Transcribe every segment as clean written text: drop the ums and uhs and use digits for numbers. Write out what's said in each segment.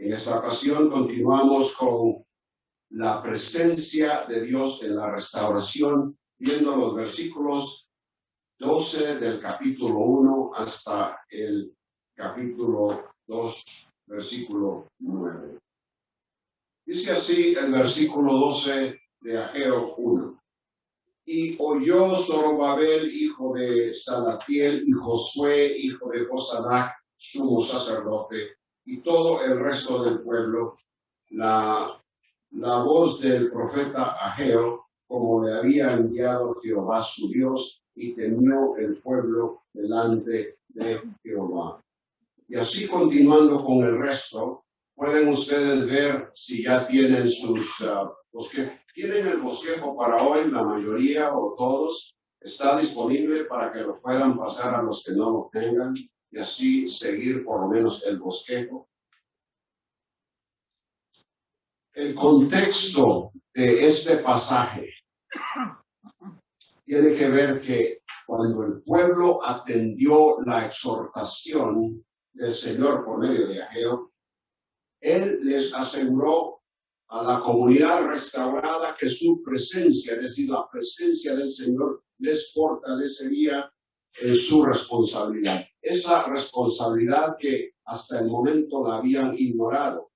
En esta ocasión continuamos con la presencia de Dios en la restauración, viendo los versículos 12 del capítulo 1 hasta el capítulo 2, versículo 9. Dice así el versículo 12 de Ageo 1. Y oyó Zorobabel, hijo de Salatiel, y Josué, hijo de Josadac, sumo sacerdote, y todo el resto del pueblo, la voz del profeta Ageo, como le había enviado Jehová su Dios, y temió el pueblo delante de Jehová. Y así continuando con el resto, pueden ustedes ver si ya tienen sus bosquejos. ¿Tienen el bosquejo para hoy? La mayoría o todos. Está disponible para que lo puedan pasar a los que no lo tengan y así seguir por lo menos el bosquejo. El contexto de este pasaje tiene que ver que cuando el pueblo atendió la exhortación del Señor por medio de Ageo, Él les aseguró a la comunidad restaurada que su presencia, es decir, la presencia del Señor, les fortalecería en su responsabilidad. Esa responsabilidad que hasta el momento la habían ignorado.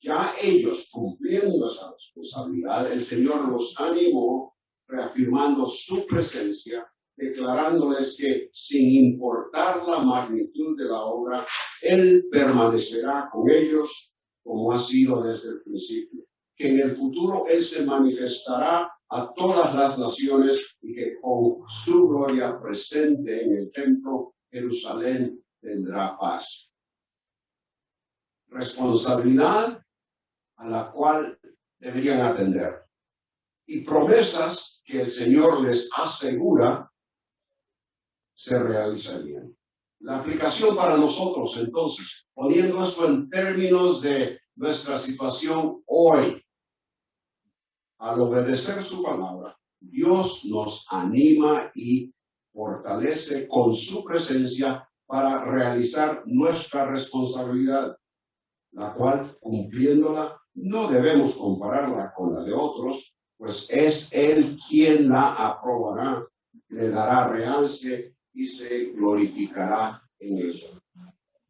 Ya ellos, cumpliendo esa responsabilidad, el Señor los animó, reafirmando su presencia, declarándoles que sin importar la magnitud de la obra, Él permanecerá con ellos como ha sido desde el principio. Que en el futuro Él se manifestará a todas las naciones y que con su gloria presente en el templo, Jerusalén tendrá paz. Responsabilidad a la cual deberían atender. Y promesas que el Señor les asegura se realizarían. La aplicación para nosotros, entonces, poniendo esto en términos de nuestra situación hoy, al obedecer su palabra, Dios nos anima y fortalece con su presencia para realizar nuestra responsabilidad, la cual, cumpliéndola, no debemos compararla con la de otros, pues es Él quien la aprobará, le dará realce y se glorificará en ella.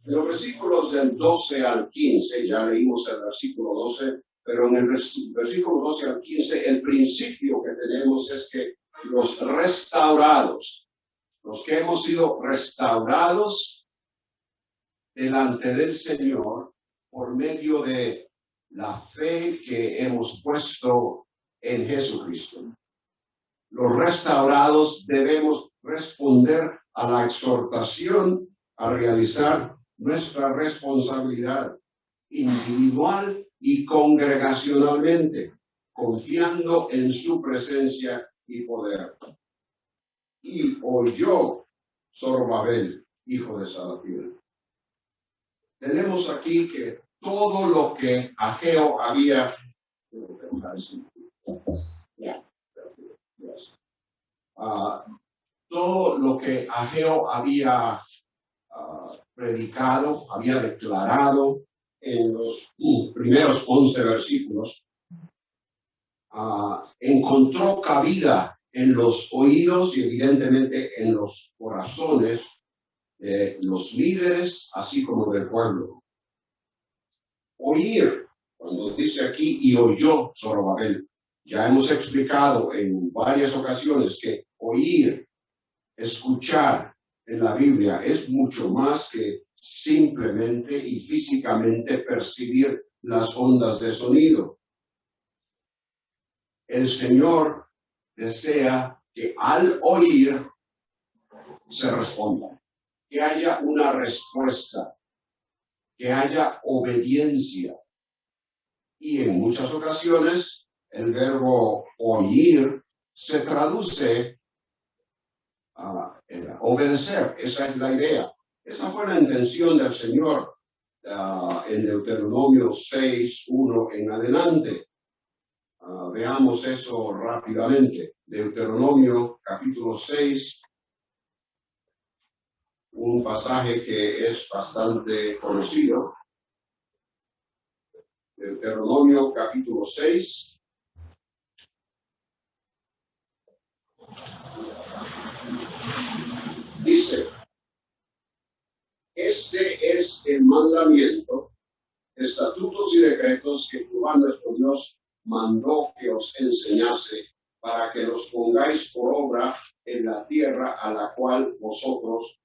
En los versículos del 12 al 15, ya leímos el versículo 12, pero en el versículo 12 al 15, el principio que tenemos es que los restaurados, los que hemos sido restaurados delante del Señor por medio de la fe que hemos puesto en Jesucristo. Los restaurados debemos responder a la exhortación a realizar nuestra responsabilidad individual y congregacionalmente, confiando en su presencia y poder. Y oyó Zorobabel, hijo de Salatiel. Tenemos aquí que todo lo que Ageo había todo lo que Ageo había predicado, había declarado en los primeros 11 versículos, encontró cabida en los oídos y evidentemente en los corazones de los líderes, así como del pueblo. Oír, cuando dice aquí, y oyó Zorobabel, ya hemos explicado en varias ocasiones que oír, escuchar en la Biblia es mucho más que simplemente y físicamente percibir las ondas de sonido. El Señor desea que al oír se responda, que haya una respuesta, que haya obediencia. Y en muchas ocasiones el verbo oír se traduce en obedecer. Esa es la idea. Esa fue la intención del Señor en Deuteronomio 6:1 en adelante. Veamos eso rápidamente. Deuteronomio capítulo 6, un pasaje que es bastante conocido. Deuteronomio capítulo 6. Dice, este es el mandamiento, estatutos y decretos que Jehová nuestro Dios mandó que os enseñase, para que los pongáis por obra en la tierra a la cual vosotros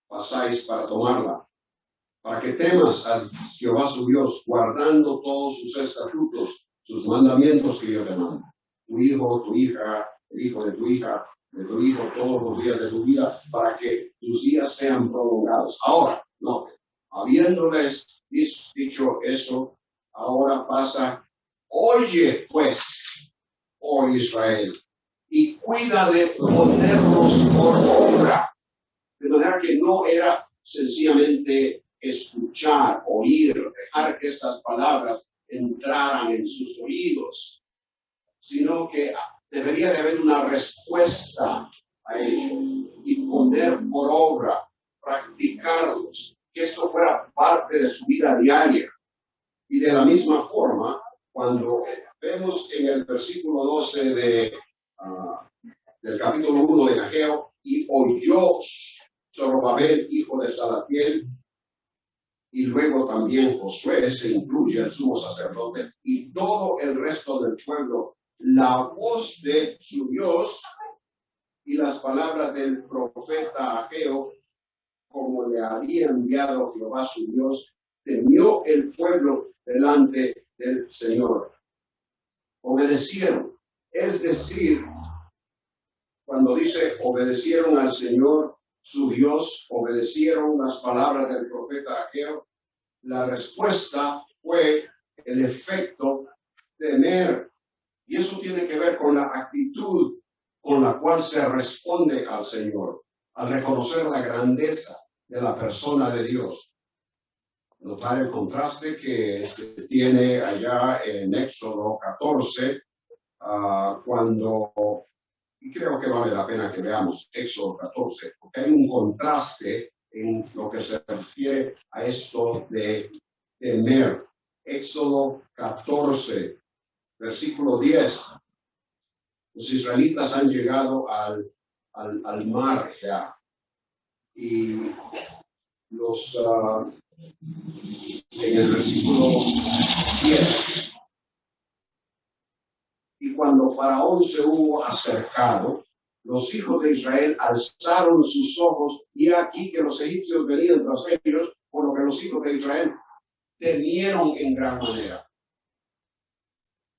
pasáis para tomarla, para que temas a Jehová su Dios, guardando todos sus estatutos, sus mandamientos que yo te mando. Tu hijo, tu hija, el hijo de tu hija, de tu hijo, todos los días de tu vida, para que tus días sean prolongados. Ahora, no, habiéndoles dicho eso, ahora pasa, oye pues, oh Israel, y cuida de ponerlos por obra. De manera que no era sencillamente escuchar, oír, dejar que estas palabras entraran en sus oídos, sino que debería de haber una respuesta a ello y poner por obra, practicarlos, que esto fuera parte de su vida diaria. Y de la misma forma, cuando vemos en el versículo 12 del capítulo 1 de Ageo, y oyó Zorobabel, hijo de Salatiel, y luego también Josué, se incluye el sumo sacerdote, y todo el resto del pueblo, la voz de su Dios y las palabras del profeta Ageo, como le había enviado Jehová su Dios, temió el pueblo delante del Señor. Obedecieron, es decir, cuando dice obedecieron al Señor su Dios, obedecieron las palabras del profeta Ageo, la respuesta fue el efecto temer. Y eso tiene que ver con la actitud con la cual se responde al Señor, al reconocer la grandeza de la persona de Dios. Notar el contraste que se tiene allá en Éxodo 14, cuando, y creo que vale la pena que veamos Éxodo 14, porque hay un contraste en lo que se refiere a esto de temer. Éxodo 14, versículo 10. Los israelitas han llegado al mar ya. Y los en el versículo 10. Y cuando Faraón se hubo acercado, los hijos de Israel alzaron sus ojos, y aquí que los egipcios venían tras ellos, por lo que los hijos de Israel temieron en gran manera.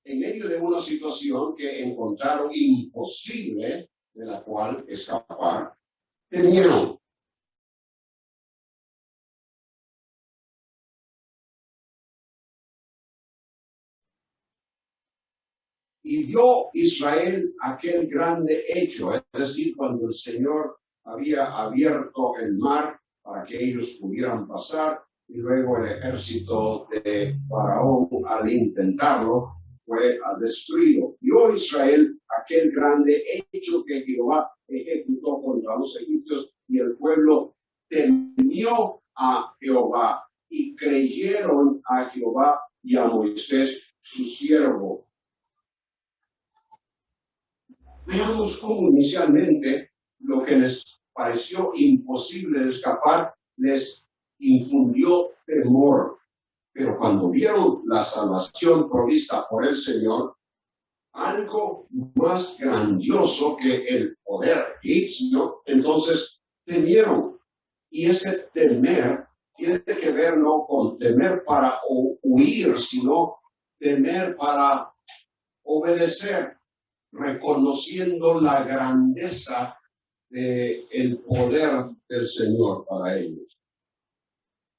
En medio de una situación que encontraron imposible, de la cual escapar, temieron. Y vio Israel aquel grande hecho, es decir, cuando el Señor había abierto el mar para que ellos pudieran pasar, y luego el ejército de Faraón, al intentarlo, fue destruido. Vio Israel aquel grande hecho que Jehová ejecutó contra los egipcios, y el pueblo temió a Jehová, y creyeron a Jehová y a Moisés, su siervo. Veamos cómo inicialmente lo que les pareció imposible de escapar les infundió temor. Pero cuando vieron la salvación provista por el Señor, algo más grandioso que el poder egipcio, entonces temieron. Y ese temer tiene que ver no con temer para huir, sino temer para obedecer, reconociendo la grandeza del poder del Señor para ellos.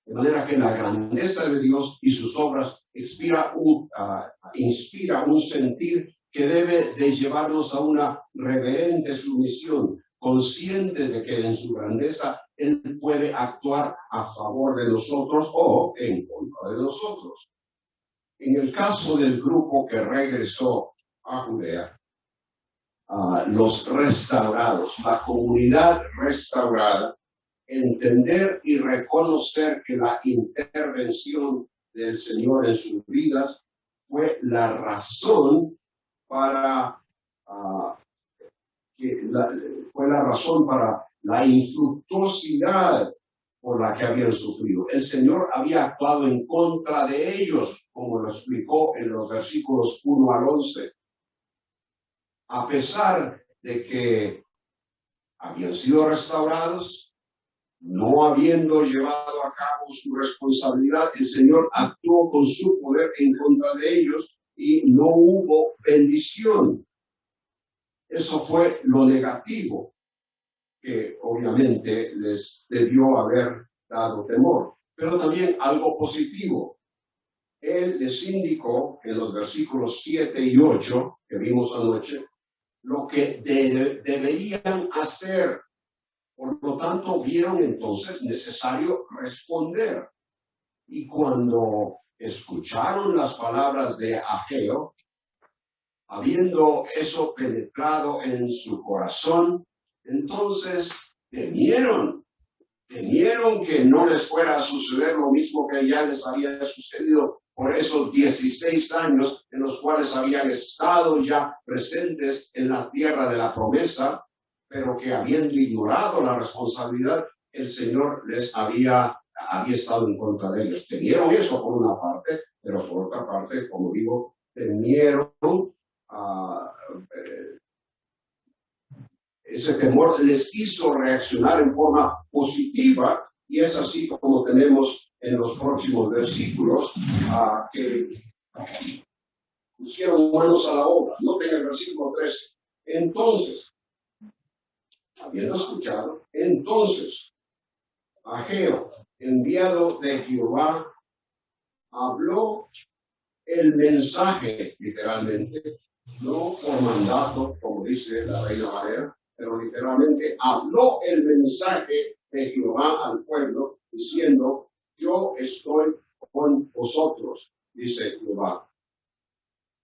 De manera que la grandeza de Dios y sus obras inspira un sentir que debe de llevarnos a una reverente sumisión, consciente de que en su grandeza Él puede actuar a favor de nosotros o en contra de nosotros. En el caso del grupo que regresó a Judea, los restaurados, la comunidad restaurada, entender y reconocer que la intervención del Señor en sus vidas fue la razón para fue la razón para la infructuosidad por la que habían sufrido. El Señor había actuado en contra de ellos, como lo explicó en los versículos 1 al 11. A pesar de que habían sido restaurados, no habiendo llevado a cabo su responsabilidad, el Señor actuó con su poder en contra de ellos y no hubo bendición. Eso fue lo negativo que obviamente les debió haber dado temor. Pero también algo positivo. Él les indicó en los versículos 7 y 8 que vimos anoche lo que deberían hacer. Por lo tanto, vieron entonces necesario responder. Y cuando escucharon las palabras de Ageo, habiendo eso penetrado en su corazón, entonces temieron que no les fuera a suceder lo mismo que ya les había sucedido por esos 16 años en los cuales habían estado ya presentes en la tierra de la promesa, pero que habiendo ignorado la responsabilidad, el Señor les había estado en contra de ellos. Temieron eso por una parte, pero por otra parte, como digo, temieron ese temor les hizo reaccionar en forma positiva, y es así como tenemos en los próximos versículos que pusieron manos a la obra. Noten el versículo 13. Entonces, habiendo escuchado, entonces Ageo, enviado de Jehová, habló el mensaje, literalmente, no por mandato, como dice la Reina Valera, pero literalmente habló el mensaje de Jehová al pueblo, diciendo: yo estoy con vosotros, dice Jehová.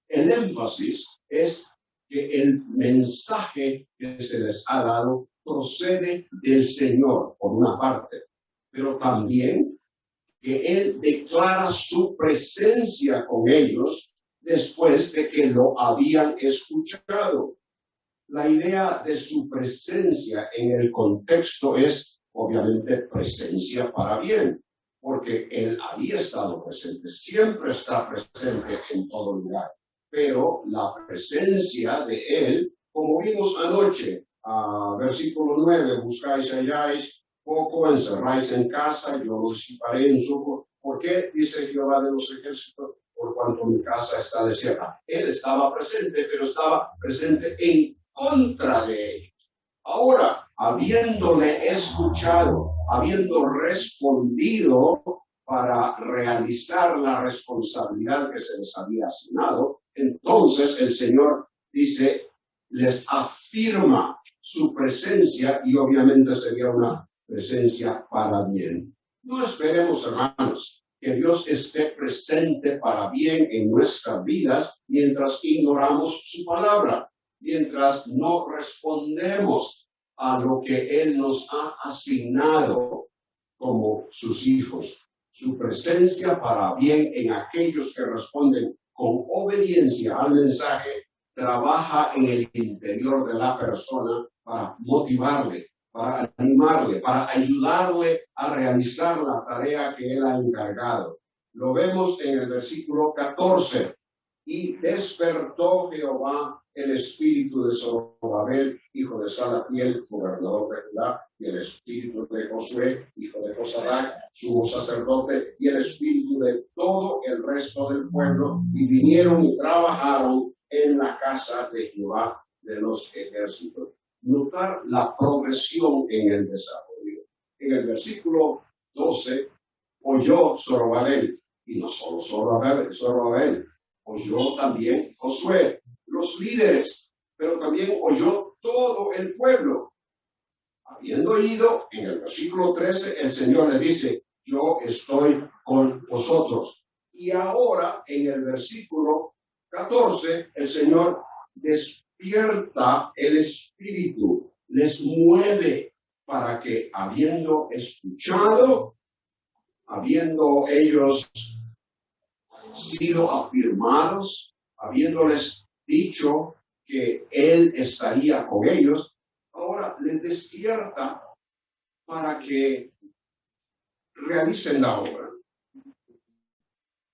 El énfasis es que el mensaje que se les ha dado procede del Señor, por una parte, pero también que Él declara su presencia con ellos después de que lo habían escuchado. La idea de su presencia en el contexto es, obviamente, presencia para bien, porque Él había estado presente, siempre está presente en todo lugar, pero la presencia de Él, como vimos anoche, versículo 9, buscáis, halláis, poco, encerráis en casa, yo los disiparé en su... ¿Por qué? Dice Jehová de los ejércitos: por cuanto mi casa está desierta. Él estaba presente, pero estaba presente en contra de ellos. Ahora, habiéndole escuchado, habiendo respondido para realizar la responsabilidad que se les había asignado, entonces el Señor dice, les afirma su presencia, y obviamente sería una presencia para bien. No esperemos, hermanos, que Dios esté presente para bien en nuestras vidas mientras ignoramos su palabra, mientras no respondemos a lo que Él nos ha asignado como sus hijos. Su presencia para bien en aquellos que responden con obediencia al mensaje trabaja en el interior de la persona para motivarle, para animarle, para ayudarle a realizar la tarea que Él ha encargado. Lo vemos en el versículo 14. Y despertó Jehová el espíritu de Zorobabel, hijo de Salatiel, gobernador de Judá, y el espíritu de Josué, hijo de Josadac, sumo sacerdote, y el espíritu de todo el resto del pueblo, y vinieron y trabajaron en la casa de Jehová de los ejércitos. Notar la progresión en el desarrollo. En el versículo 12, oyó Zorobabel, y no solo Zorobabel, oyó también Josué, los líderes, pero también oyó todo el pueblo. Habiendo oído, en el versículo 13, el Señor le dice: yo estoy con vosotros. Y ahora, en el versículo 14, el Señor despierta el espíritu, les mueve para que, habiendo escuchado, habiendo ellos sido afirmados, habiéndoles dicho que Él estaría con ellos, ahora les despierta para que realicen la obra.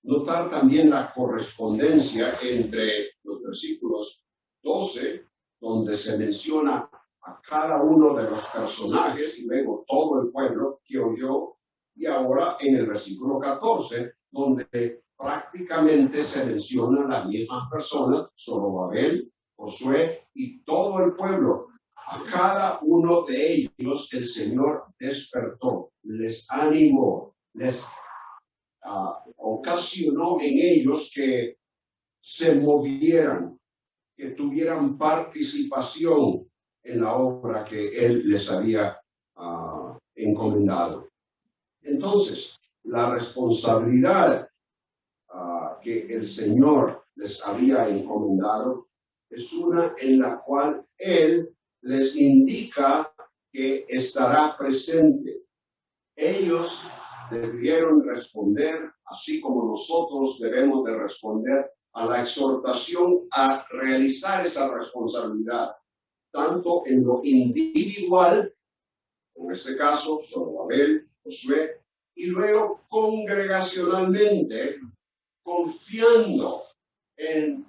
Notar también la correspondencia entre los versículos 12, donde se menciona a cada uno de los personajes y luego todo el pueblo que oyó, y ahora en el versículo 14, donde prácticamente se mencionan las mismas personas, Zorobabel, Josué y todo el pueblo. A cada uno de ellos el Señor despertó, les animó, les ocasionó en ellos que se movieran, que tuvieran participación en la obra que Él les había encomendado. Entonces, la responsabilidad que el Señor les había encomendado es una en la cual Él les indica que estará presente. Ellos debieron responder, así como nosotros debemos de responder a la exhortación a realizar esa responsabilidad, tanto en lo individual, en este caso, Zorobabel, Josué, y luego congregacionalmente, confiando en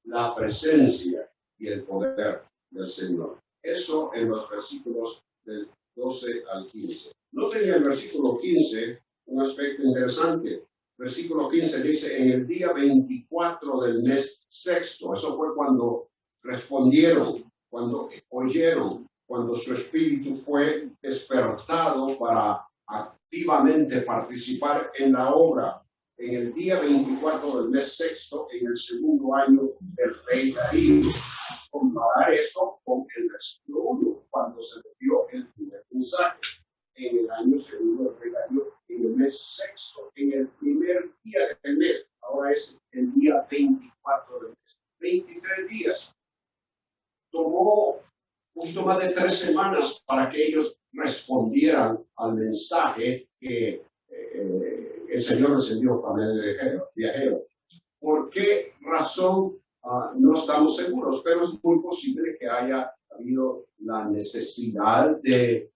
la presencia y el poder del Señor. Eso en los versículos del 12 al 15. Noten en el versículo 15 un aspecto interesante. Versículo 15 dice, en el día 24 del mes sexto, eso fue cuando respondieron, cuando oyeron, cuando su espíritu fue despertado para activamente participar en la obra. En el día 24 del mes sexto, en el segundo año del rey Darío. Comparar eso con el versículo 1, cuando se le dio el primer mensaje. En el año segundo del rey Darío, en el mes sexto, en el primer día del mes. Ahora es el día 24 del mes. 23 días. Tomó un poquito más de 3 semanas para que ellos respondieran al mensaje que el Señor les envió para el viajero. ¿Por qué razón? No estamos seguros, pero es muy posible que haya habido la necesidad de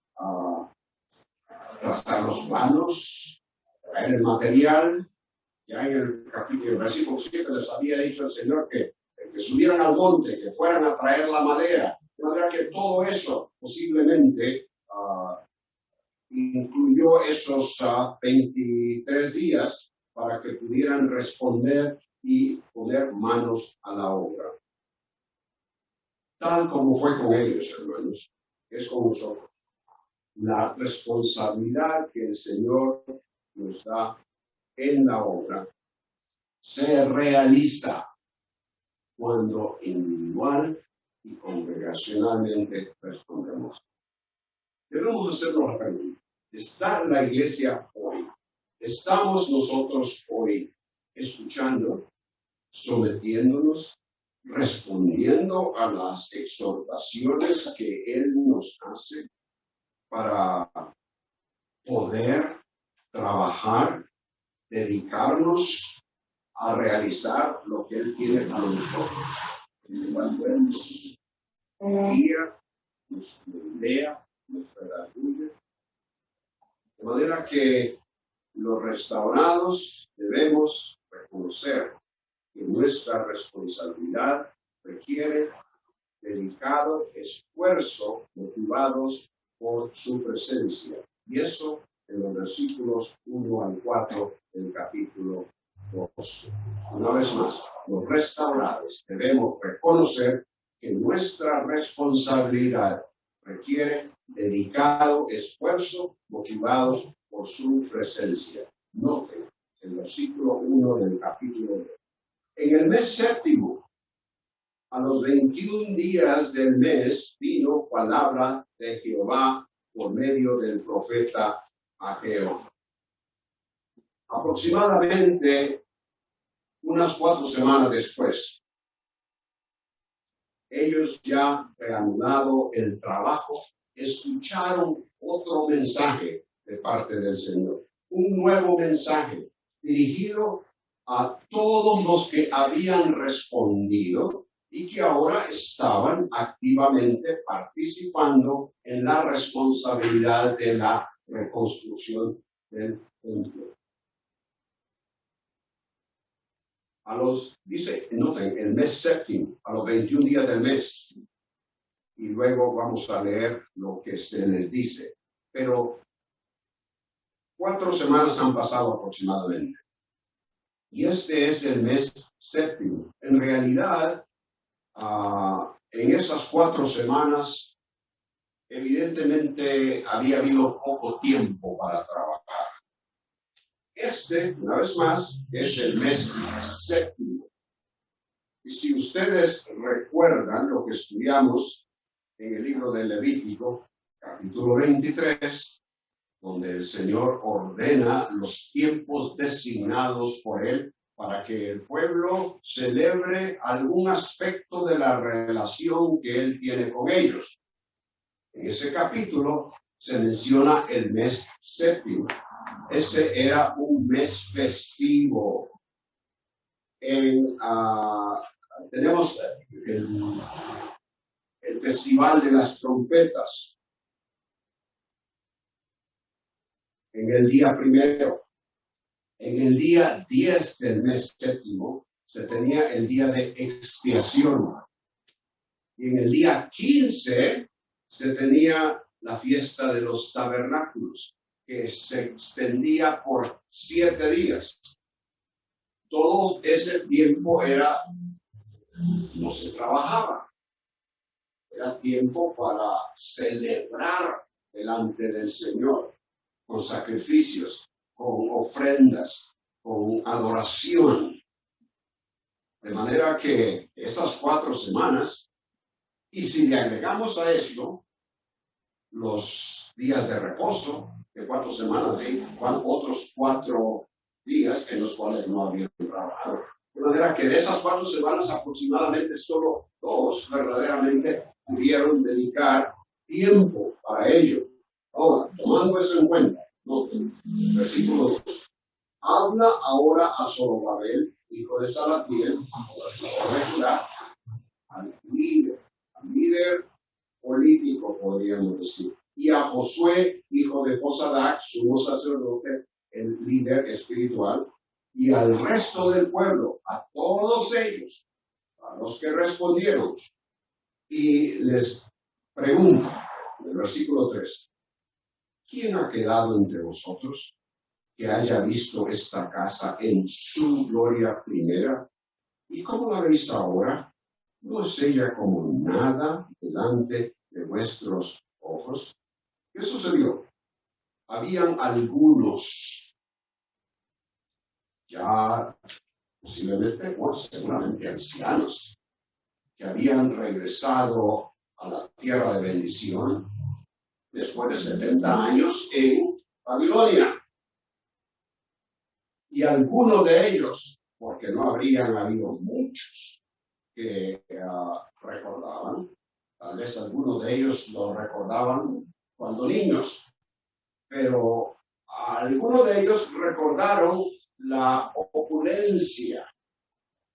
trazar los planos, traer el material. Ya en el versículo 7 les había dicho el Señor que subieran al monte, que fueran a traer la madera. De manera que todo eso posiblemente incluyó esos 23 días para que pudieran responder y poner manos a la obra. Tal como fue con ellos, hermanos, es con nosotros. La responsabilidad que el Señor nos da en la obra se realiza cuando individual y congregacionalmente respondemos. Debemos hacernos la pregunta. ¿Está la iglesia hoy? ¿Estamos nosotros hoy escuchando, sometiéndonos, respondiendo a las exhortaciones que Él nos hace para poder trabajar, dedicarnos a realizar lo que Él tiene para nosotros? Cuando Él nos guía, nos lea, nos redarguye. De manera que los restaurados debemos reconocer que nuestra responsabilidad requiere dedicado esfuerzo motivados por su presencia. Y eso en los versículos 1 al 4 del capítulo 2. Una vez más, los restaurados debemos reconocer que nuestra responsabilidad requiere dedicado esfuerzo motivados por su presencia. Noten el versículo 1 del capítulo 2. En el mes séptimo, a los 21 días del mes, vino palabra de Jehová por medio del profeta Ageo. Aproximadamente unas 4 semanas después, ellos ya reanudado el trabajo, escucharon otro mensaje de parte del Señor. Un nuevo mensaje dirigido a todos los que habían respondido y que ahora estaban activamente participando en la responsabilidad de la reconstrucción del templo. Noten, el mes séptimo, a los 21 días del mes. Y luego vamos a leer lo que se les dice. Pero 4 semanas han pasado aproximadamente. Y este es el mes séptimo. En realidad, en esas 4 semanas, evidentemente había habido poco tiempo para trabajar. Una vez más, es el mes séptimo. Y si ustedes recuerdan lo que estudiamos en el libro de Levítico, capítulo 23, donde el Señor ordena los tiempos designados por Él para que el pueblo celebre algún aspecto de la relación que Él tiene con ellos. En ese capítulo se menciona el mes séptimo. Ese era un mes festivo. Tenemos el Festival de las Trompetas en el día primero. En el día 10 del mes séptimo se tenía el día de expiación. Y en el día 15 se tenía la fiesta de los tabernáculos, que se extendía por 7 días. Todo ese tiempo no se trabajaba. Era tiempo para celebrar delante del Señor, con sacrificios, con ofrendas, con adoración. De manera que esas 4 semanas, y si le agregamos a esto los días de reposo, de 4 semanas, otros 4 días en los cuales no habían trabajado. De manera que de esas 4 semanas aproximadamente solo 2 verdaderamente pudieron dedicar tiempo para ello. Ahora, tomando eso en cuenta, versículo 2. Habla ahora a Zorobabel, hijo de Salatiel, al líder político, podríamos decir, y a Josué, hijo de Josadac, sumo sacerdote, el líder espiritual, y al resto del pueblo, a todos ellos, a los que respondieron, y les pregunta, en el versículo 3, ¿quién ha quedado entre vosotros que haya visto esta casa en su gloria primera? ¿Y cómo la veis ahora? ¿No es ella como nada delante de vuestros ojos? ¿Qué sucedió? Habían algunos, ya posiblemente, seguramente ancianos, que habían regresado a la tierra de bendición después de 70 años en Babilonia. Y algunos de ellos, porque no habrían habido muchos que recordaban, tal vez algunos de ellos lo recordaban cuando niños, pero algunos de ellos recordaron la opulencia,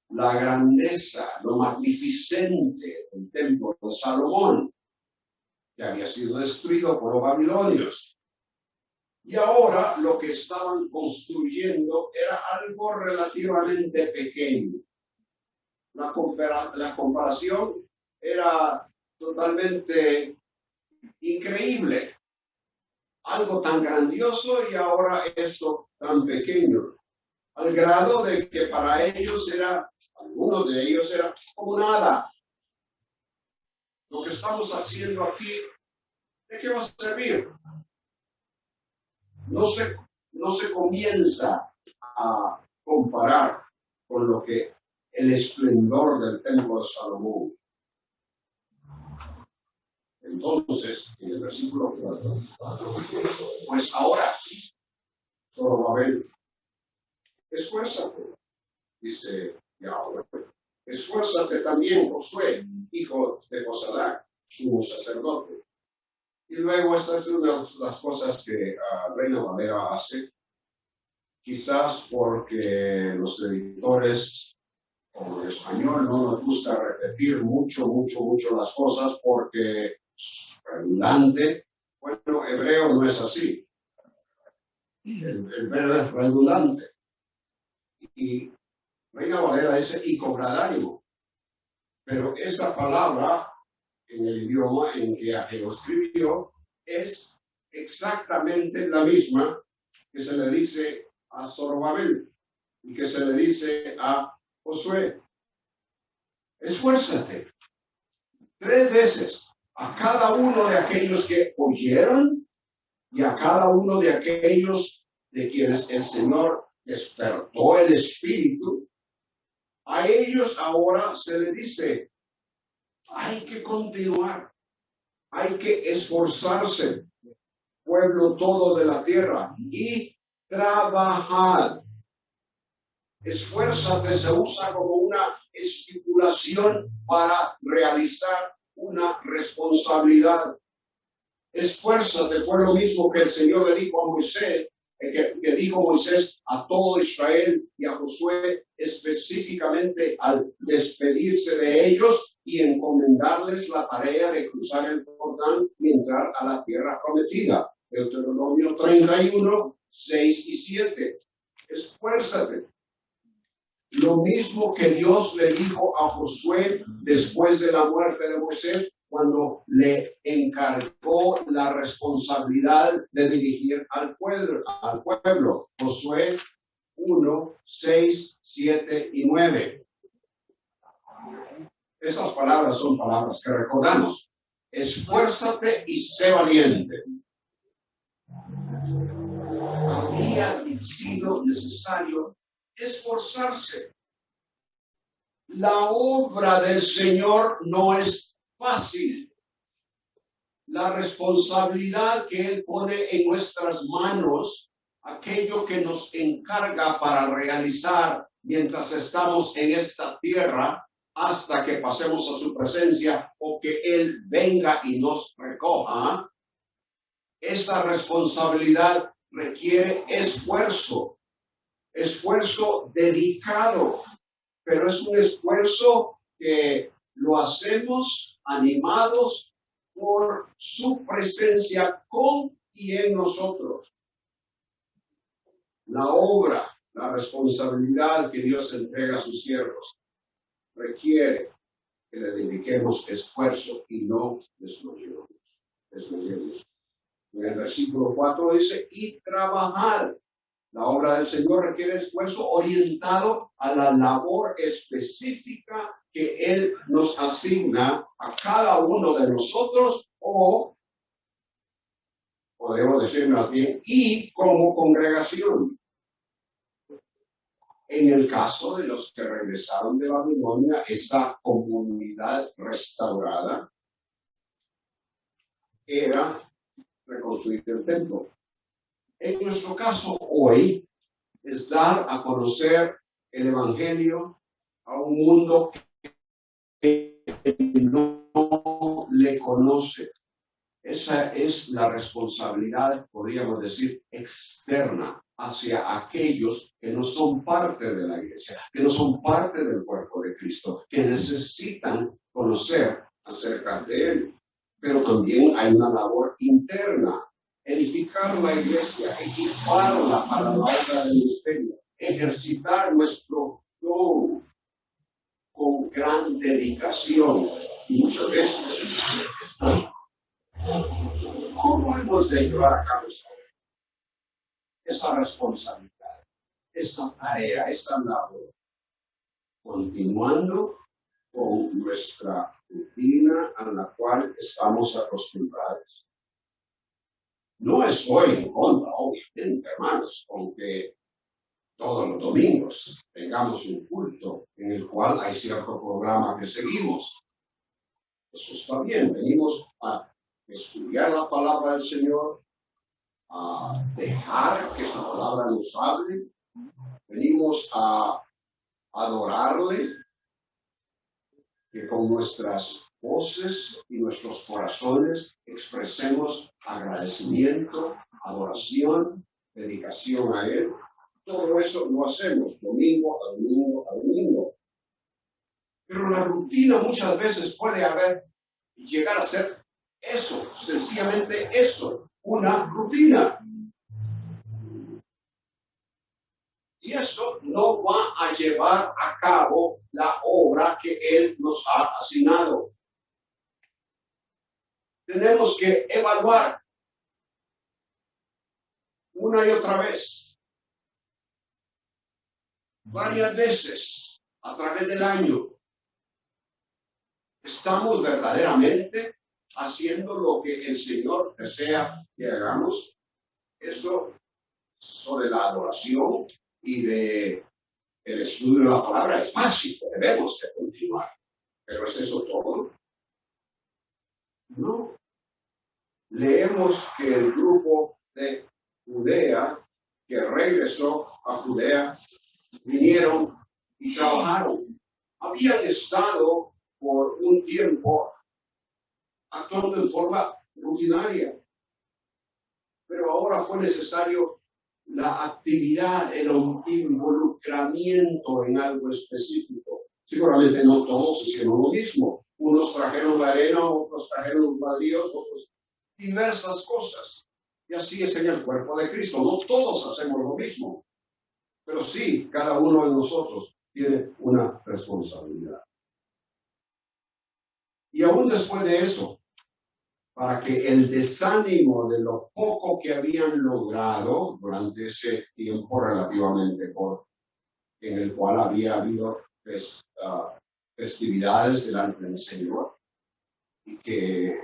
la grandeza, lo magnificente del templo de Salomón, que había sido destruido por los babilonios. Y ahora lo que estaban construyendo era algo relativamente pequeño. La comparación era totalmente increíble. Algo tan grandioso y ahora esto tan pequeño. Al grado de que para ellos algunos de ellos era como nada. Lo que estamos haciendo aquí, ¿de qué va a servir? No se comienza a comparar con lo que el esplendor del templo de Salomón. Entonces, en el versículo 4, pues ahora, Zorobabel, esfuérzate, dice Yahweh, esfuérzate también, Josué, hijo de Josadac, sumo sacerdote. Y luego esta es una de las cosas que Reina Valera hace. quizás porque los editores como en español no nos gusta repetir mucho las cosas porque es redundante. Bueno, hebreo no es así. El verbo es redundante. Y Reina Valera dice y cobrar ánimo. Pero esa palabra en el idioma en que Ageo escribió es exactamente la misma que se le dice a Zorobabel y que se le dice a Josué. Esfuérzate 3 veces a cada uno de aquellos que oyeron y a cada uno de aquellos de quienes el Señor despertó el espíritu. A ellos ahora se le dice, hay que continuar, hay que esforzarse, pueblo todo de la tierra, y trabajar. Esfuérzate se usa como una estipulación para realizar una responsabilidad. Esfuérzate fue lo mismo que el Señor le dijo a Moisés, que dijo Moisés a todo Israel y a Josué específicamente al despedirse de ellos y encomendarles la tarea de cruzar el Jordán y entrar a la tierra prometida. Deuteronomio 31, 6 y 7. Esfuérzate. Lo mismo que Dios le dijo a Josué después de la muerte de Moisés, cuando le encargó la responsabilidad de dirigir al pueblo. Josué 1, 6, 7 y 9. Esas palabras son palabras que recordamos. Esfuérzate y sé valiente. Había sido necesario esforzarse. La obra del Señor no es fácil. La responsabilidad que Él pone en nuestras manos, aquello que nos encarga para realizar mientras estamos en esta tierra, hasta que pasemos a su presencia o que Él venga y nos recoja, esa responsabilidad requiere esfuerzo dedicado, pero es un esfuerzo que lo hacemos animados por su presencia con y en nosotros. La obra, la responsabilidad que Dios entrega a sus siervos requiere que le dediquemos esfuerzo y no desmayemos. En el versículo 4 dice, y trabajar. La obra del Señor requiere esfuerzo orientado a la labor específica que Él nos asigna a cada uno de nosotros o debo decir más bien, y como congregación. En el caso de los que regresaron de Babilonia, esa comunidad restaurada era reconstruir el templo. En nuestro caso hoy es dar a conocer el Evangelio a un mundo que no le conoce. Esa es la responsabilidad, podríamos decir, externa hacia aquellos que no son parte de la iglesia, que no son parte del cuerpo de Cristo, que necesitan conocer acerca de Él. Pero también hay una labor interna. Edificar la iglesia, equiparla para la obra del ministerio, ejercitar nuestro don con gran dedicación y muchas veces. ¿Cómo hemos de llevar a cabo esa responsabilidad, esa tarea, esa labor? Continuando con nuestra rutina a la cual estamos acostumbrados. No estoy en contra, obviamente, hermanos, con que todos los domingos tengamos un culto en el cual hay cierto programa que seguimos. Eso está bien, venimos a estudiar la palabra del Señor, a dejar que su palabra nos hable, venimos a adorarle, que con nuestras voces y nuestros corazones expresemos agradecimiento, adoración, dedicación a Él. Todo eso lo hacemos domingo a domingo a domingo. Pero la rutina muchas veces puede llegar a ser eso, sencillamente eso, una rutina. Y eso no va a llevar a cabo la obra que Él nos ha asignado. Tenemos que evaluar una y otra vez, varias veces a través del año. ¿Estamos verdaderamente haciendo lo que el Señor desea que hagamos? Eso de la adoración y de el estudio de la palabra es básico, debemos de continuar. ¿Pero es eso todo? No. Leemos que el grupo de Judea que regresó a Judea vinieron y trabajaron. Habían estado por un tiempo actuando en forma rutinaria, pero ahora fue necesario la actividad, el involucramiento en algo específico. Seguramente no todos hicieron lo mismo. Unos trajeron la arena, otros trajeron los ladrillos, otros diversas cosas. Y así es en el cuerpo de Cristo. No todos hacemos lo mismo, pero sí, cada uno de nosotros tiene una responsabilidad. Y aún después de eso, para que el desánimo de lo poco que habían logrado durante ese tiempo relativamente corto, en el cual había habido festividades delante del Señor, y que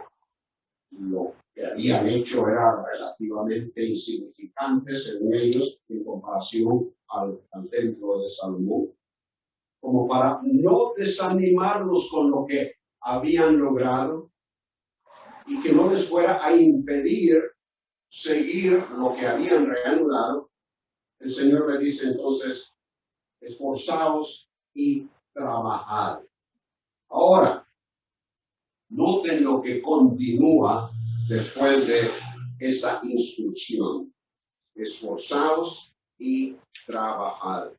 lo que habían hecho era relativamente insignificante según ellos en comparación al templo de Salomón, como para no desanimarlos con lo que habían logrado y que no les fuera a impedir seguir lo que habían reanudado. El Señor le dice entonces, esforzaos y trabajad. Ahora, noten lo que continúa después de esa instrucción. Esforzaos y trabajad.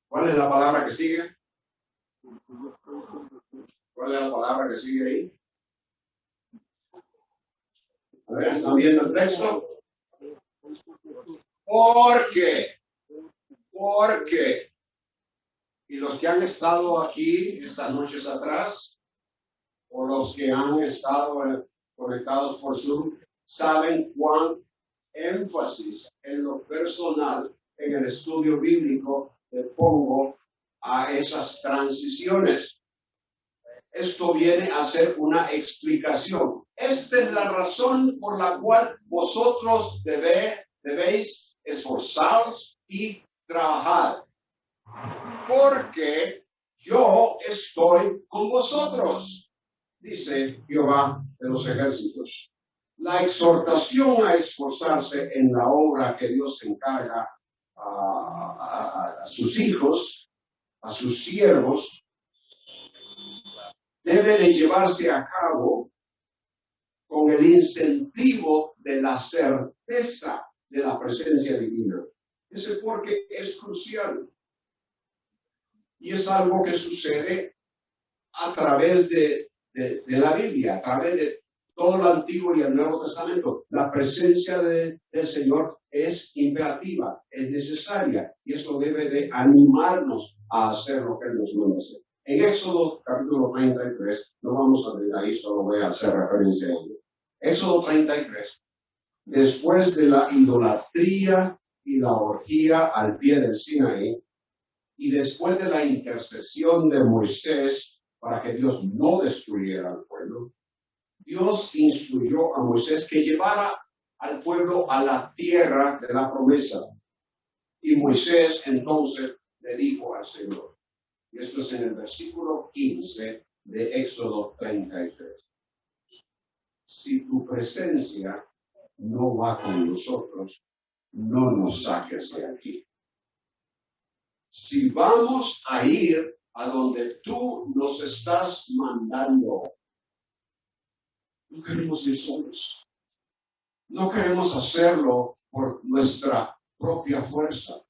¿Cuál es la palabra que sigue? ¿Cuál es la palabra que sigue ahí? A ver, ¿están viendo el texto? Porque, y los que han estado aquí estas noches atrás, o los que han estado conectados por Zoom, saben cuán énfasis en lo personal, en el estudio bíblico, le pongo a esas transiciones. Esto viene a ser una explicación. Esta es la razón por la cual vosotros debéis esforzaros y trabajar. Porque yo estoy con vosotros, dice Jehová de los ejércitos. La exhortación a esforzarse en la obra que Dios encarga a sus hijos, a sus siervos, debe de llevarse a cabo con el incentivo de la certeza de la presencia divina. Ese porque es crucial. Y es algo que sucede a través de la Biblia, a través de todo el Antiguo y el Nuevo Testamento. La presencia del Señor es imperativa, es necesaria, y eso debe de animarnos a hacer lo que Él nos manda hacer. En Éxodo capítulo 33, no vamos a ver ahí, solo voy a hacer referencia a ello. Éxodo 33, después de la idolatría y la orgía al pie del Sinaí, y después de la intercesión de Moisés para que Dios no destruyera al pueblo, Dios instruyó a Moisés que llevara al pueblo a la tierra de la promesa. Y Moisés entonces le dijo al Señor, y esto es en el versículo 15 de Éxodo 33, si tu presencia no va con nosotros, no nos saques de aquí. Si vamos a ir a donde tú nos estás mandando, no queremos ir solos. No queremos hacerlo por nuestra propia fuerza.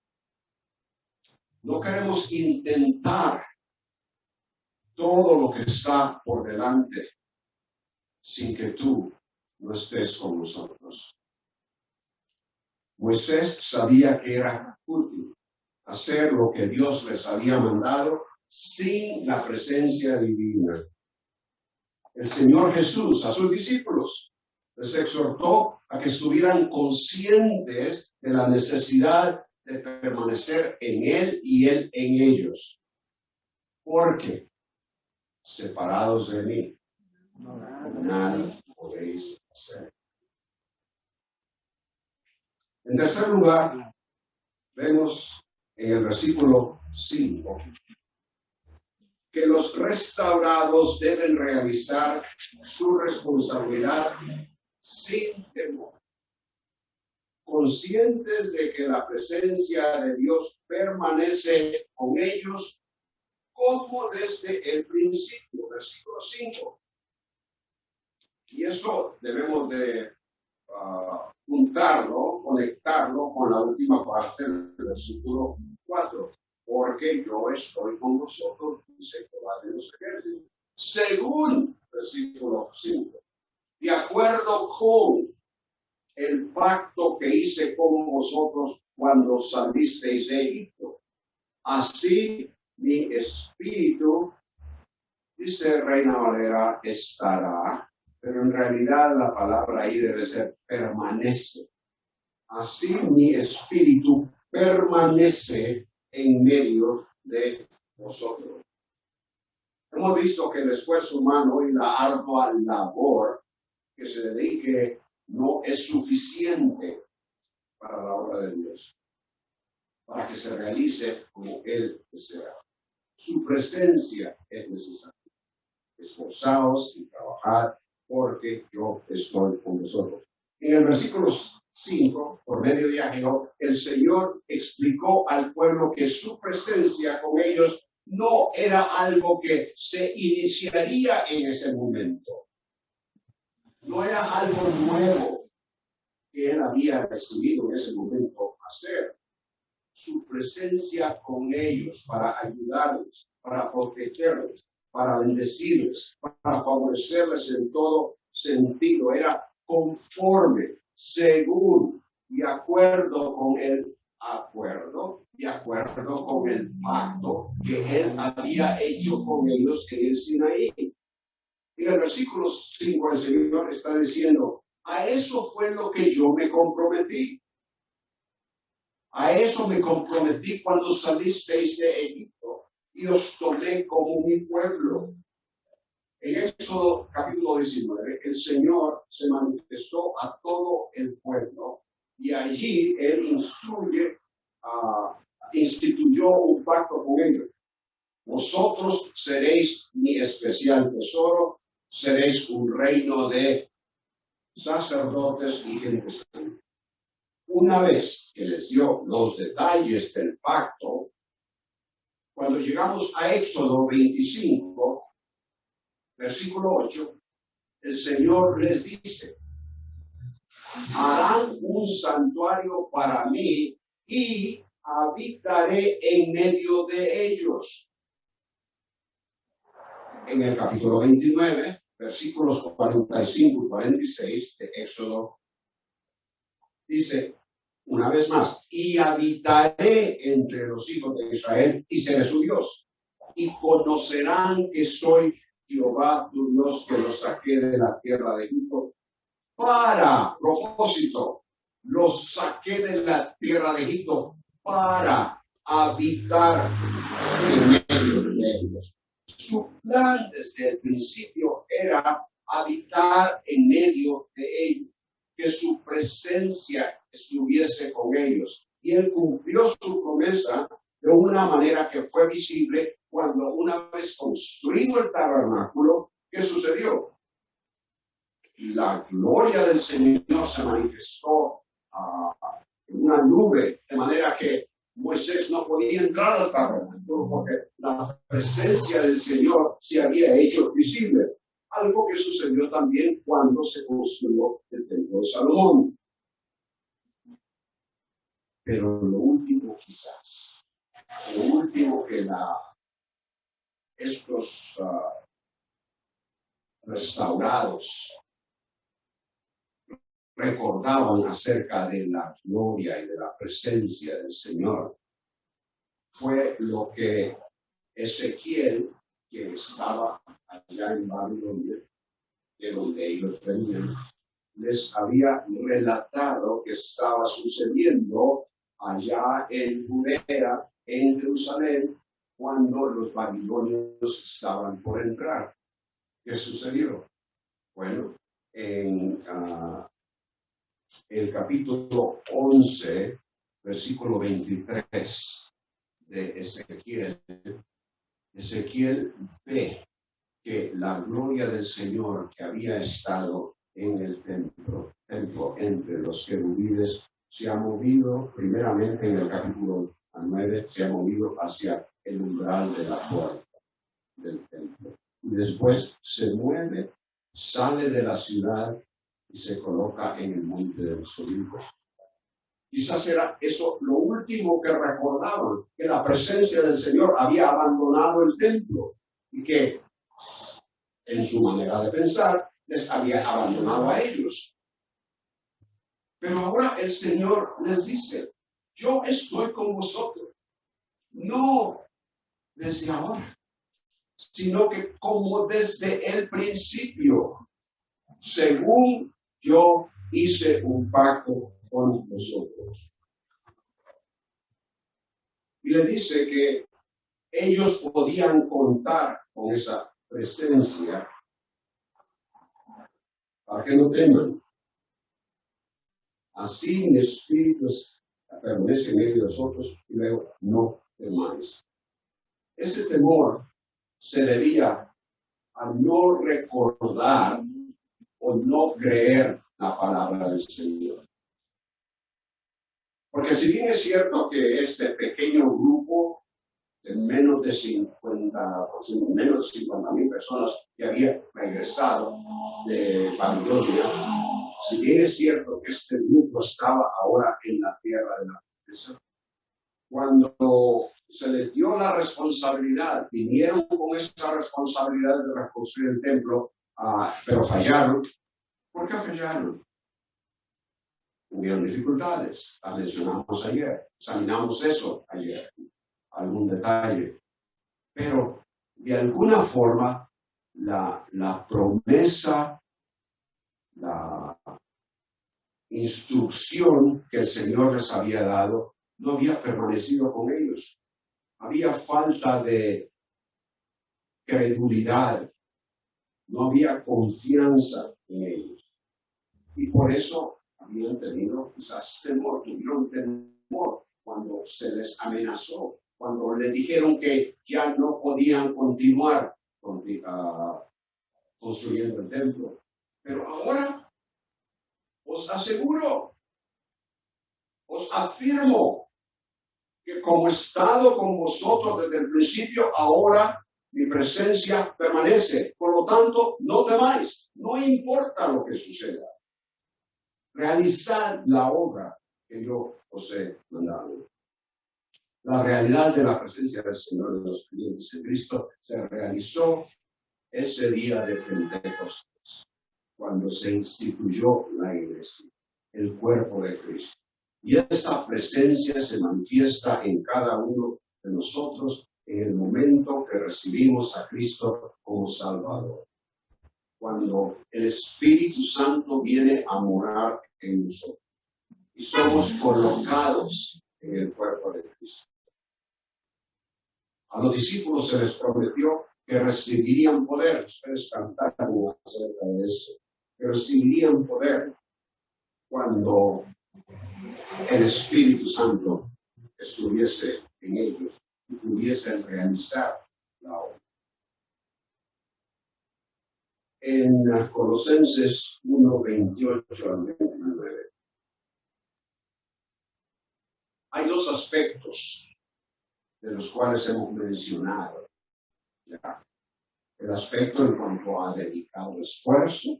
No queremos intentar todo lo que está por delante sin que tú no estés con nosotros. Moisés sabía que era útil hacer lo que Dios les había mandado sin la presencia divina. El Señor Jesús a sus discípulos les exhortó a que estuvieran conscientes de la necesidad de permanecer en Él y Él en ellos. Porque separados de mí, nada podéis hacer. En tercer lugar, vemos en el versículo 5 que los restaurados deben realizar su responsabilidad sin temor, conscientes de que la presencia de Dios permanece con ellos como desde el principio, versículo 5. Y eso debemos de juntarlo, conectarlo con la última parte del versículo 4. Porque yo estoy con vosotros, dice Jehová de los ejércitos, según versículo 5, de acuerdo con el pacto que hice con vosotros cuando salisteis de Egipto. Así mi espíritu, dice Reina Valera, estará, pero en realidad la palabra ahí debe ser permanece. Así mi espíritu permanece en medio de vosotros. Hemos visto que el esfuerzo humano y la ardua labor que se dedique no es suficiente para la obra de Dios, para que se realice como Él desea. Su presencia es necesaria. Esforzaos y trabajad porque yo estoy con vosotros. En el versículo 5, por medio de Ageo, el Señor explicó al pueblo que su presencia con ellos no era algo que se iniciaría en ese momento. No era algo nuevo que él había decidido en ese momento hacer. Su presencia con ellos para ayudarles, para protegerles, para bendecirles, para favorecerles en todo sentido. Era conforme, según, de acuerdo con el acuerdo, de acuerdo con el pacto que él había hecho con ellos en el Sinaí. En el versículo 5 el Señor está diciendo, a eso fue lo que yo me comprometí. A eso me comprometí cuando salisteis de Egipto y os tomé como mi pueblo. En Éxodo capítulo 19, el Señor se manifestó a todo el pueblo y allí Él instituyó un pacto con ellos. Vosotros seréis mi especial tesoro, seréis un reino de sacerdotes y gentes. Una vez que les dio los detalles del pacto, cuando llegamos a Éxodo 25, versículo 8, el Señor les dice, harán un santuario para mí y habitaré en medio de ellos. En el capítulo 29, versículos 45 y 46 de Éxodo, dice, una vez más, y habitaré entre los hijos de Israel y seré su Dios. Y conocerán que soy Jehová tu Dios que los saqué de la tierra de Egipto. Para propósito, los saqué de la tierra de Egipto para habitar en medio de ellos. Su plan desde el principio era habitar en medio de ellos, que su presencia estuviese con ellos. Y él cumplió su promesa de una manera que fue visible cuando una vez construido el tabernáculo, ¿qué sucedió? La gloria del Señor se manifestó en una nube, de manera que Moisés no podía entrar al tabernáculo porque la presencia del Señor se había hecho visible. Algo que sucedió también cuando se construyó el templo de Salomón. Pero lo último quizás, lo último que estos restaurados recordaban acerca de la gloria y de la presencia del Señor fue lo que Ezequiel, que estaba allá en Babilonia, de donde ellos venían, les había relatado que estaba sucediendo allá en Judea, en Jerusalén, cuando los babilonios estaban por entrar. ¿Qué sucedió? Bueno, en el capítulo 11, versículo 23 de Ezequiel, Ezequiel ve que la gloria del Señor que había estado en el templo entre los querubines se ha movido, primeramente en el capítulo 9, se ha movido hacia el umbral de la puerta del templo. Y después se mueve, sale de la ciudad y se coloca en el monte de los Olivos. Quizás era eso lo último que recordaban, que la presencia del Señor había abandonado el templo y que en su manera de pensar les había abandonado a ellos. Pero ahora el Señor les dice, yo estoy con vosotros, no desde ahora, sino que como desde el principio, según yo hice un pacto con vosotros. Y le dice que ellos podían contar con esa presencia para que no teman. Así mi espíritu permanece en medio de vosotros y luego no temáis. Ese temor se debía a no recordar o no creer la palabra del Señor. Porque si bien es cierto que este pequeño grupo de menos de 50,000 personas que había regresado de Babilonia, si bien es cierto que este grupo estaba ahora en la tierra de la promesa, cuando se les dio la responsabilidad, vinieron con esa responsabilidad de reconstruir el templo, pero fallaron. ¿Por qué fallaron? Hubieron dificultades, las mencionamos ayer, examinamos eso ayer, algún detalle. Pero de alguna forma la promesa, la instrucción que el Señor les había dado no había permanecido con ellos. Había falta de credulidad, no había confianza en ellos. Y por eso habían tenido quizás temor, tuvieron temor cuando se les amenazó, cuando le dijeron que ya no podían continuar construyendo el templo. Pero ahora os aseguro, os afirmo que como he estado con vosotros desde el principio, ahora mi presencia permanece. Por lo tanto, no temáis, no importa lo que suceda. Realizad la obra que yo os he mandado. La realidad de la presencia del Señor de los creyentes en Cristo se realizó ese día de Pentecostés, cuando se instituyó la iglesia, el cuerpo de Cristo. Y esa presencia se manifiesta en cada uno de nosotros en el momento que recibimos a Cristo como Salvador. Cuando el Espíritu Santo viene a morar en nosotros y somos colocados en el cuerpo de Cristo. A los discípulos se les prometió que recibirían poder. Ustedes cantaron acerca de eso. Que recibirían poder cuando el Espíritu Santo estuviese en ellos y pudiesen realizar la obra. En Colosenses 1:28 al 29 hay dos aspectos de los cuales hemos mencionado ya. El aspecto en cuanto a dedicado esfuerzo,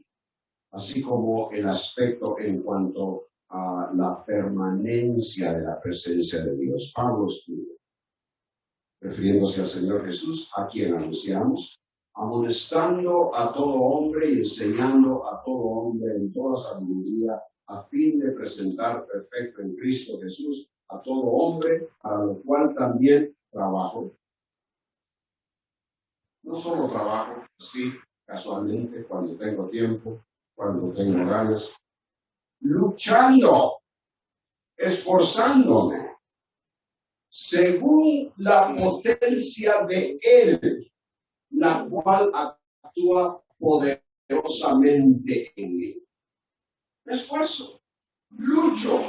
así como el aspecto en cuanto la permanencia de la presencia de Dios. Pablo escribe, refiriéndose al Señor Jesús, a quien anunciamos, amonestando a todo hombre y enseñando a todo hombre en toda sabiduría, a fin de presentar perfecto en Cristo Jesús a todo hombre, para lo cual también trabajo. No solo trabajo, sí, casualmente, cuando tengo tiempo, cuando tengo ganas, luchando, esforzándome, según la potencia de Él, la cual actúa poderosamente en mí. Me esfuerzo, lucho,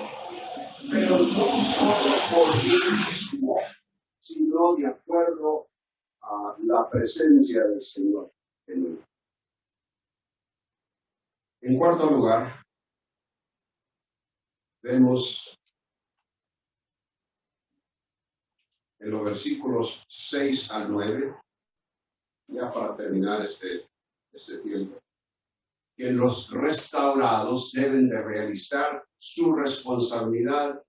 pero no solo por mí mismo, sino de acuerdo a la presencia del Señor en mí. En cuarto lugar, vemos en los versículos 6 al 9, ya para terminar este tiempo, que los restaurados deben de realizar su responsabilidad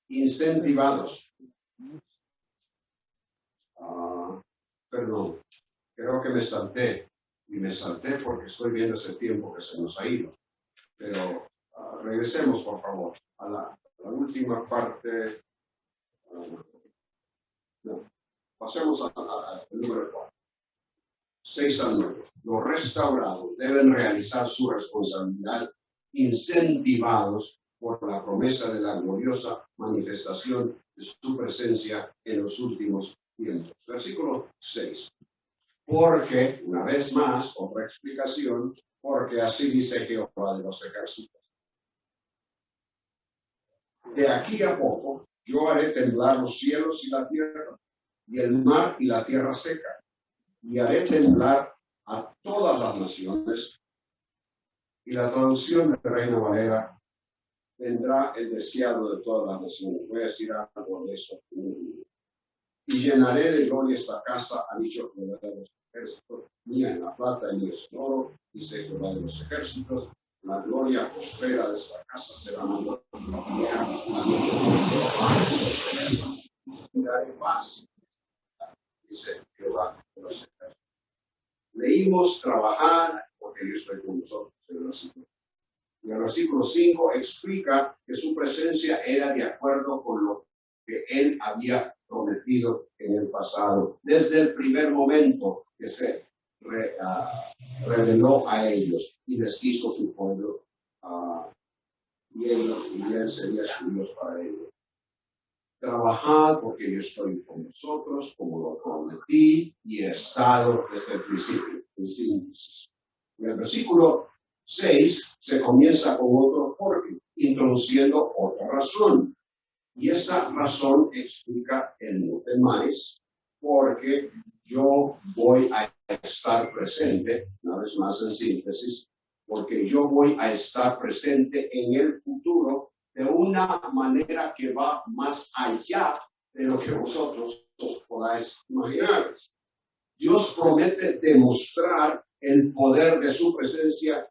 incentivados. Perdón, creo que me salté porque estoy viendo ese tiempo que se nos ha ido. Pero regresemos, por favor, a la última parte. Pasemos al número 4. 6 al 9. Los restaurados deben realizar su responsabilidad incentivados por la promesa de la gloriosa manifestación de su presencia en los últimos tiempos. Versículo 6. Porque, una vez más, otra explicación, porque así dice Jehová de los ejércitos. De aquí a poco yo haré temblar los cielos y la tierra, y el mar y la tierra seca, y haré temblar a todas las naciones. Y la traducción de Reina Valera, vendrá el deseado de todas las naciones. Voy a decir algo de eso. Y llenaré de gloria esta casa, ha dicho Jehová de los ejércitos, mía en la plata y en el oro, dice Jehová de los ejércitos. La gloria postrera de esta casa será mayor que la primera, ha dicho Jehová. Y daré paz, dice Jehová de los ejércitos. Leímos trabajar, porque yo estoy con nosotros en el versículo. Y el versículo 5 explica que su presencia era de acuerdo con lo que él había prometido en el pasado, desde el primer momento que se reveló a ellos y les hizo su pueblo, y él sería su Dios para ellos. Trabajad porque yo estoy con vosotros, como lo prometí, y he estado desde el principio. En síntesis. En el versículo 6 se comienza con otro porque, introduciendo otra razón. Y esa razón explica el no temáis, porque yo voy a estar presente, una vez más en síntesis, porque yo voy a estar presente en el futuro de una manera que va más allá de lo que vosotros os podáis imaginar. Dios promete demostrar el poder de su presencia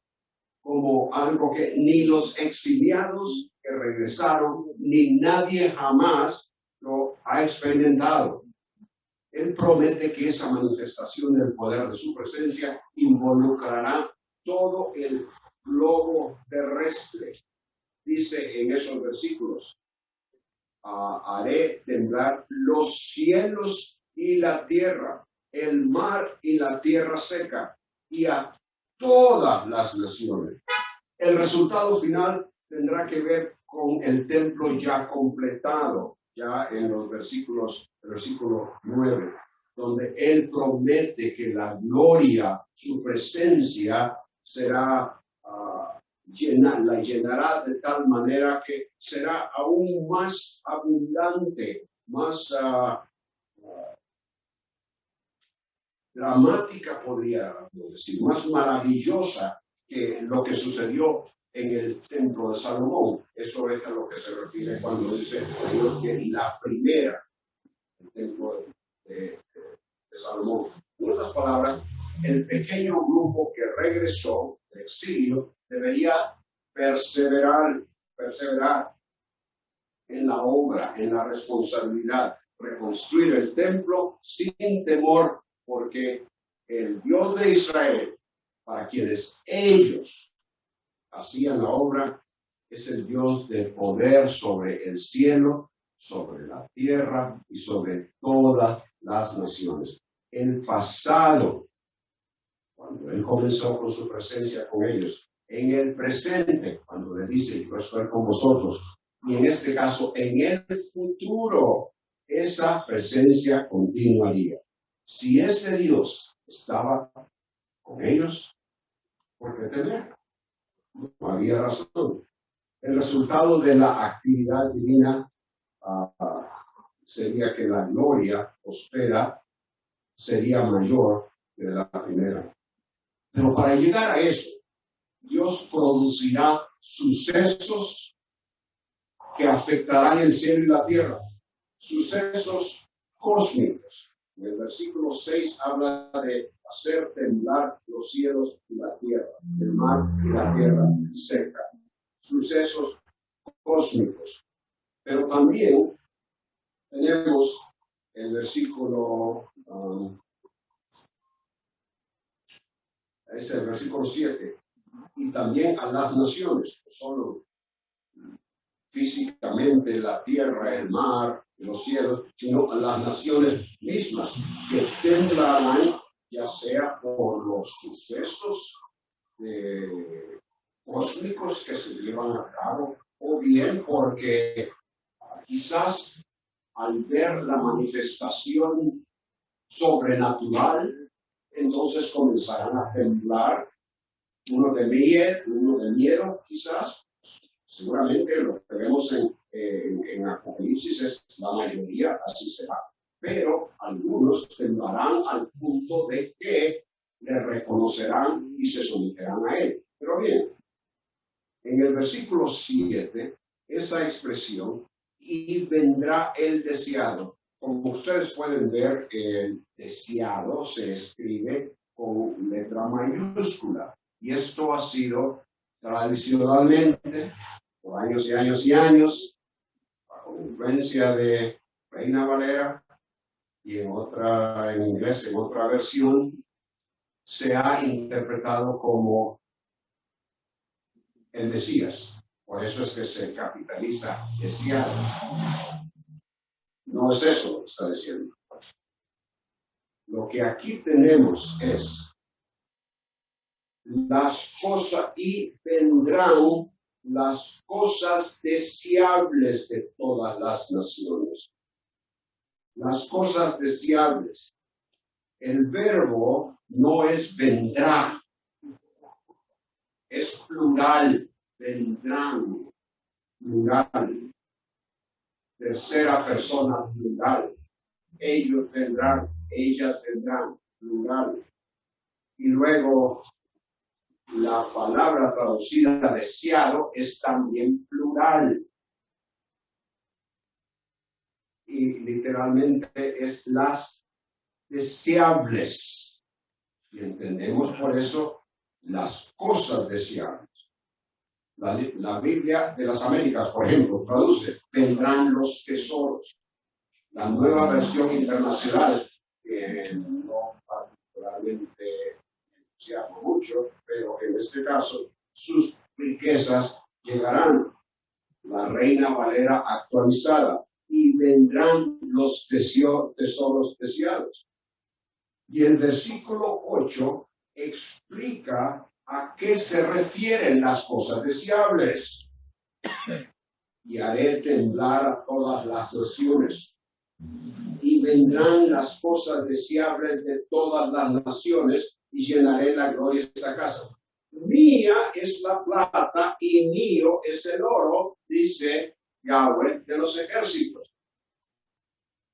como algo que ni los exiliados que regresaron, ni nadie jamás lo ha experimentado. Él promete que esa manifestación del poder de su presencia involucrará todo el globo terrestre. Dice en esos versículos, haré temblar los cielos y la tierra, el mar y la tierra seca, y a todas las naciones. El resultado final tendrá que ver con el templo ya completado, ya en los versículo 9, donde él promete que la gloria, su presencia, será la llenará de tal manera que será aún más abundante, más dramática, podría decir, más maravillosa que lo que sucedió en el templo de Salomón. Eso es a lo que se refiere cuando dice que la primera, el templo de Salomón. En otras palabras, el pequeño grupo que regresó del exilio debería perseverar perseverar en la obra, en la responsabilidad, reconstruir el templo sin temor, porque el Dios de Israel, para quienes ellos hacían la obra, es el Dios de poder sobre el cielo, sobre la tierra y sobre todas las naciones. El pasado, cuando Él comenzó con su presencia con ellos, en el presente, cuando les dice, yo estoy con vosotros, y en este caso, en el futuro, esa presencia continuaría. Si ese Dios estaba con ellos, ¿por qué temer? No había razón. El resultado de la actividad divina sería que la gloria prospera sería mayor que la primera. Pero para llegar a eso, Dios producirá sucesos que afectarán el cielo y la tierra, sucesos cósmicos. En el versículo 6 habla de hacer temblar los cielos y la tierra, el mar y la tierra seca. Sucesos cósmicos. Pero también tenemos el versículo, es el versículo 7, y también a las naciones, no solo físicamente la tierra, el mar, los cielos, sino a las naciones mismas que temblarán, ya sea por los sucesos cósmicos que se llevan a cabo, o bien porque quizás al ver la manifestación sobrenatural, entonces comenzarán a temblar, uno de miedo quizás. Seguramente lo que vemos en Apocalipsis es la mayoría, así será. Pero algunos temblarán al punto de que le reconocerán y se someterán a él. Pero bien, en el versículo 7, esa expresión, y vendrá el deseado. Como ustedes pueden ver, el deseado se escribe con letra mayúscula. Y esto ha sido tradicionalmente, por años y años y años, bajo la influencia de Reina Valera y en inglés, en otra versión, se ha interpretado como el Mesías. Por eso es que se capitaliza deseado. No es eso lo que está diciendo. Lo que aquí tenemos es las cosas, y vendrán las cosas deseables de todas las naciones. Las cosas deseables. El verbo no es vendrá, es plural, vendrán, plural. Tercera persona plural. Ellos vendrán, ellas vendrán, plural. Y luego la palabra traducida deseado es también plural. Y literalmente es las deseables. Y entendemos por eso las cosas deseables. La Biblia de las Américas, por ejemplo, traduce, vendrán los tesoros. La nueva versión internacional, que no particularmente entusiasma mucho, pero en este caso, sus riquezas llegarán. La Reina Valera actualizada, y vendrán los tesoros deseados. Y el versículo 8 explica a qué se refieren las cosas deseables. Y haré temblar a todas las naciones, y vendrán las cosas deseables de todas las naciones, y llenaré la gloria de esta casa. Mía es la plata y mío es el oro, dice Yahweh de los ejércitos.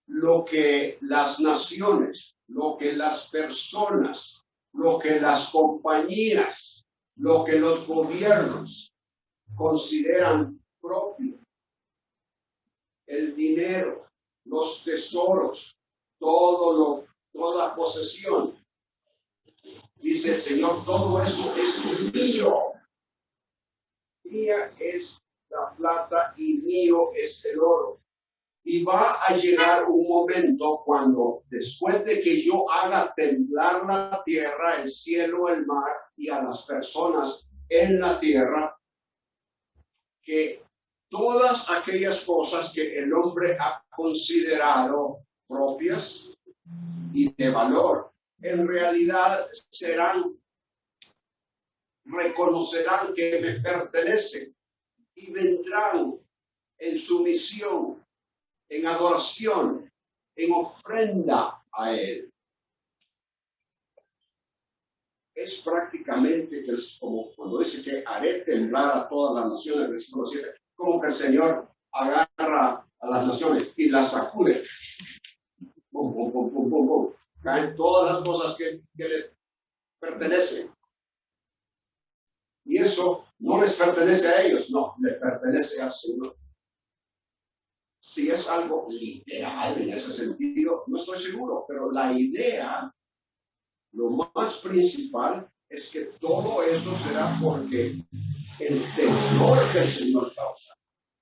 Lo que las naciones, lo que las personas, lo que las compañías, lo que los gobiernos consideran propio, el dinero, los tesoros, toda posesión. Dice el Señor, todo eso es mío. Mía es la plata y mío es el oro. Y va a llegar un momento cuando, después de que yo haga temblar la tierra, el cielo, el mar y a las personas en la tierra, que todas aquellas cosas que el hombre ha considerado propias y de valor, en realidad reconocerán que me pertenecen y vendrán en sumisión, en adoración, en ofrenda a Él. Es prácticamente que es como cuando dice que haré temblar a todas las naciones, versículo 7, como que el Señor agarra a las naciones y las sacude. Pum, pum, pum, pum, pum, pum. Caen todas las cosas que les pertenecen. Y eso no les pertenece a ellos, no, les pertenece al Señor. Si es algo literal en ese sentido, no estoy seguro, pero la idea, lo más principal, es que todo eso será porque el temor que el Señor causa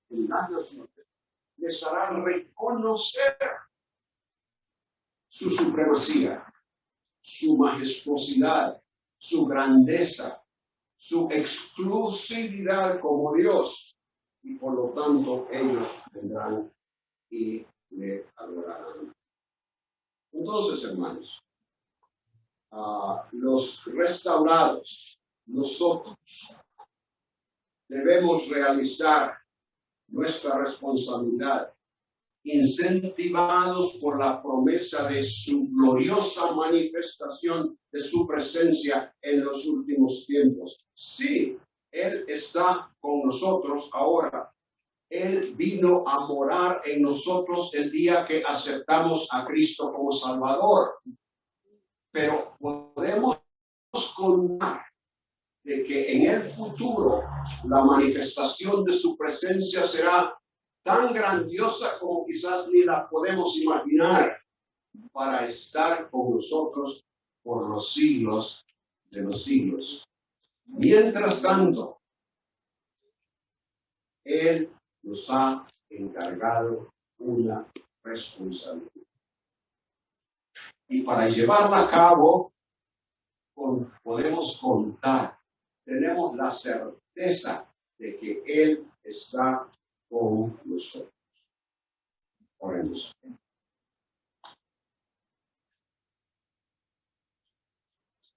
en las naciones les hará reconocer su supremacía, su majestuosidad, su grandeza, su exclusividad como Dios, y por lo tanto ellos vendrán y le adorarán. Entonces, hermanos, los restaurados, nosotros debemos realizar nuestra responsabilidad, incentivados por la promesa de su gloriosa manifestación de su presencia en los últimos tiempos. Sí, Él está con nosotros ahora. Él vino a morar en nosotros el día que aceptamos a Cristo como Salvador. Pero podemos contar de que en el futuro la manifestación de su presencia será tan grandiosa como quizás ni la podemos imaginar, para estar con nosotros por los siglos de los siglos. Mientras tanto, Él nos ha encargado una responsabilidad. Y para llevarla a cabo, podemos contar, tenemos la certeza de que Él está con nosotros. Oremos.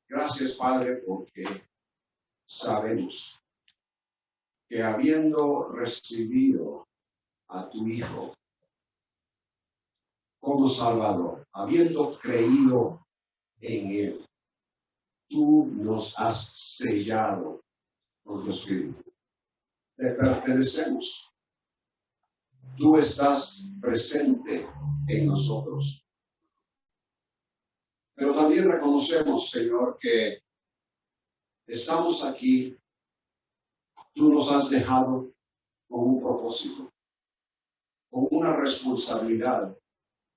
Gracias, Padre, porque sabemos que habiendo recibido a tu Hijo como Salvador, habiendo creído en Él, tú nos has sellado con tu Espíritu. Te pertenecemos. Tú estás presente en nosotros. Pero también reconocemos, Señor, que estamos aquí. Tú nos has dejado con un propósito, con una responsabilidad,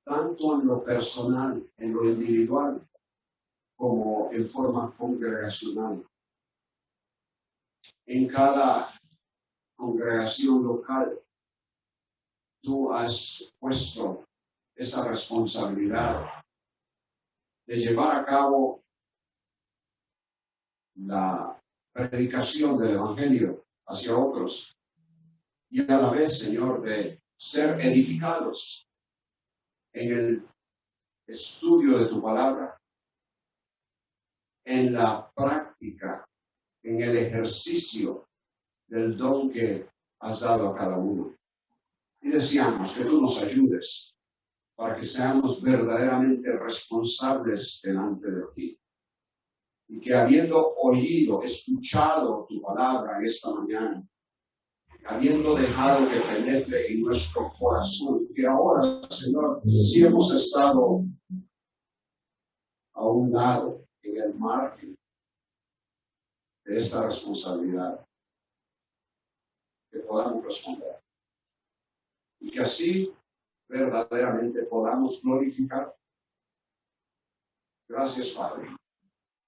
tanto en lo personal, en lo individual, como en forma congregacional. En cada congregación local, tú has puesto esa responsabilidad de llevar a cabo la predicación del Evangelio hacia otros y a la vez, Señor, de ser edificados en el estudio de tu palabra, en la práctica, en el ejercicio del don que has dado a cada uno. Y deseamos que tú nos ayudes para que seamos verdaderamente responsables delante de ti. Y que habiendo oído, escuchado tu palabra en esta mañana, habiendo dejado que penetre en nuestro corazón, que ahora, Señor, si hemos estado a un lado, en el margen de esta responsabilidad, que podamos responder. Y que así verdaderamente podamos glorificar. Gracias, Padre,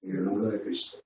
en el nombre de Cristo.